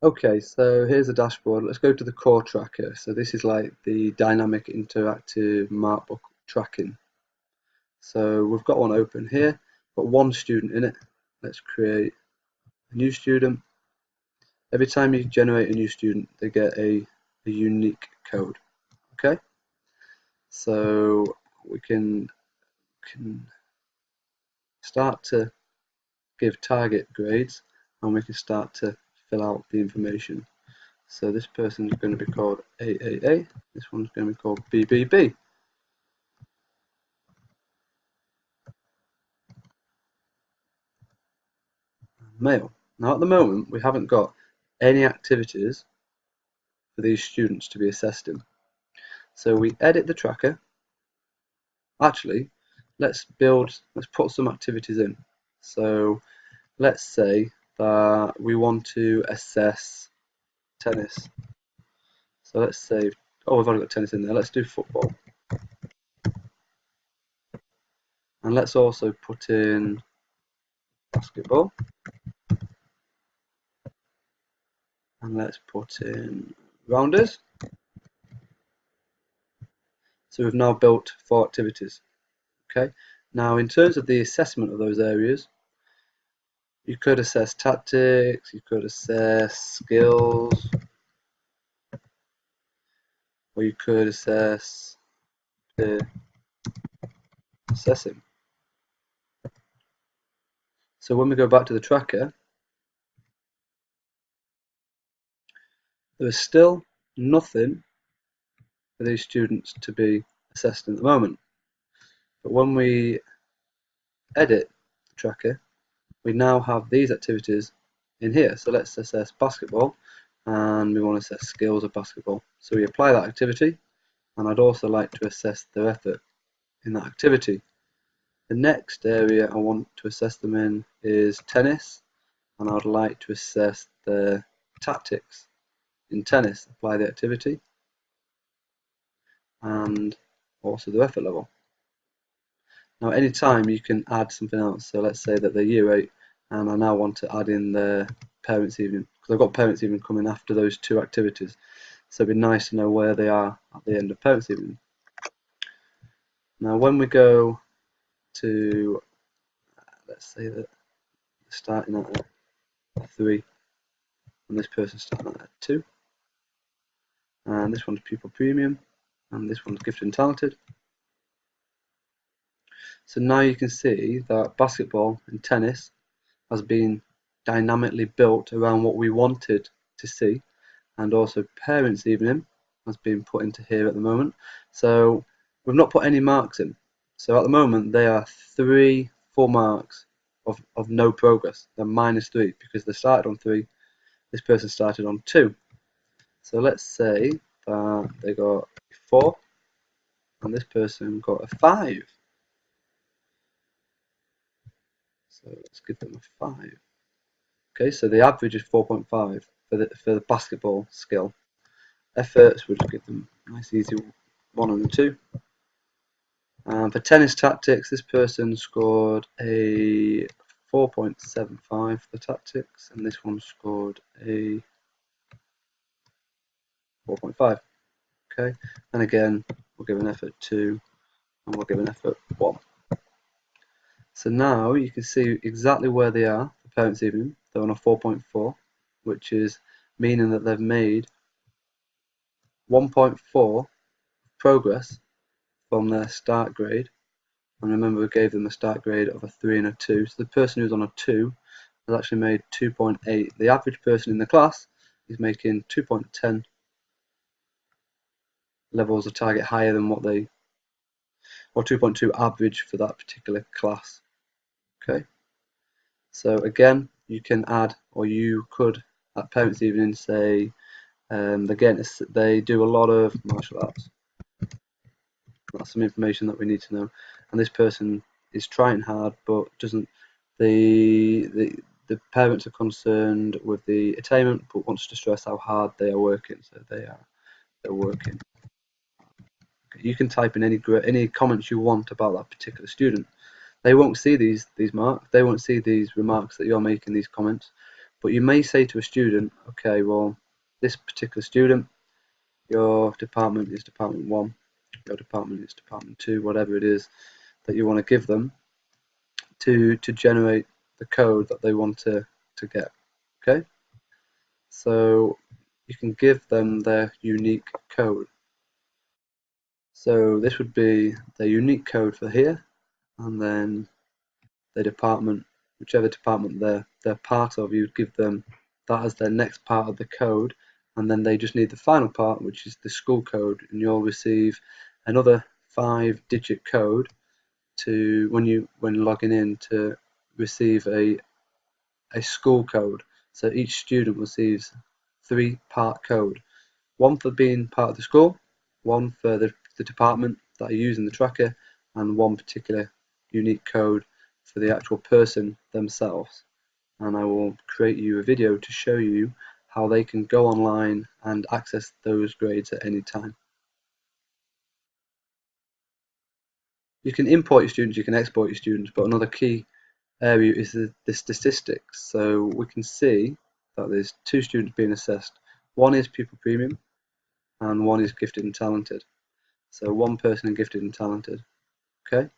Okay, so here's the dashboard. Let's go to the core tracker. So this is like the dynamic interactive markbook tracking. So we've got one open here, got one student in it. Let's create a new student. Every time you generate a new student, they get a unique code. Okay, so we can start to give target grades, and we can start to fill out the information. So this person is going to be called AAA, this one's going to be called BBB, male. Now at the moment we haven't got any activities for these students to be assessed in. So we edit the tracker. Actually, let's put some activities in. So let's say that we want to assess tennis. So let's say, oh, we've already got tennis in there. Let's do football. And let's also put in basketball. And let's put in rounders. So we've now built 4 activities. Okay. Now in terms of the assessment of those areas, you could assess tactics, you could assess skills, or you could assess assessing. So when we go back to the tracker, there is still nothing for these students to be assessed at the moment. But when we edit the tracker, we now have these activities in here. So let's assess basketball, and we want to assess skills of basketball. So we apply that activity, and I'd also like to assess their effort in that activity. The next area I want to assess them in is tennis, and I'd like to assess their tactics in tennis, apply the activity, and also their effort level. Now any time you can add something else, so let's say that they're year 8 and I now want to add in their parents evening, because I've got parents evening coming after those 2 activities, so it'd be nice to know where they are at the end of parents evening. Now when we go to, let's say that starting at a 3 and this person's starting at a 2, and this one's pupil premium and this one's gifted and talented. So now you can see that basketball and tennis has been dynamically built around what we wanted to see, and also parents evening has been put into here at the moment. So we've not put any marks in. So at the moment they are 3 full marks of no progress. They're -3 because they started on 3, this person started on 2. So let's say that they got 4 and this person got a 5. So let's give them a 5. Okay, so the average is 4.5 for the basketball skill. Efforts would give them a nice easy 1 and a 2. For tennis tactics, this person scored a 4.75 for tactics, and this one scored a 4.5. Okay, and again, we'll give an effort 2, and we'll give an effort 1. So now you can see exactly where they are for parents evening. They're on a 4.4, which is meaning that they've made 1.4 progress from their start grade. And remember, we gave them a start grade of a 3 and a 2. So the person who's on a 2 has actually made 2.8. The average person in the class is making 2.10 levels of target higher than what they, or 2.2 average for that particular class. Okay. So again, you can add, or you could at parents evening say, again, they do a lot of martial arts. That's some information that we need to know. And this person is trying hard, but doesn't. The parents are concerned with the attainment, but wants to stress how hard they are working. So they're working. Okay, you can type in any comments you want about that particular student. They won't see these marks. They won't see these remarks that you're making, these comments, But you may say to a student, okay, well, this particular student, your department is department 1, your department is department 2, whatever it is that you want to give them to generate the code that they want to get. Okay, so you can give them their unique code. So this would be their unique code for here, and then their department, whichever department they're part of, you'd give them that as their next part of the code, and then they just need the final part, which is the school code, and you'll receive another 5-digit code to when logging in to receive a school code. So each student receives 3-part code, one for being part of the school, one for the department that are using the tracker, and one particular unique code for the actual person themselves. And I will create you a video to show you how they can go online and access those grades at any time. You can import your students, you can export your students, but another key area is the statistics. So we can see that there's 2 students being assessed. One is pupil premium and one is gifted and talented. So one person in gifted and talented. Okay.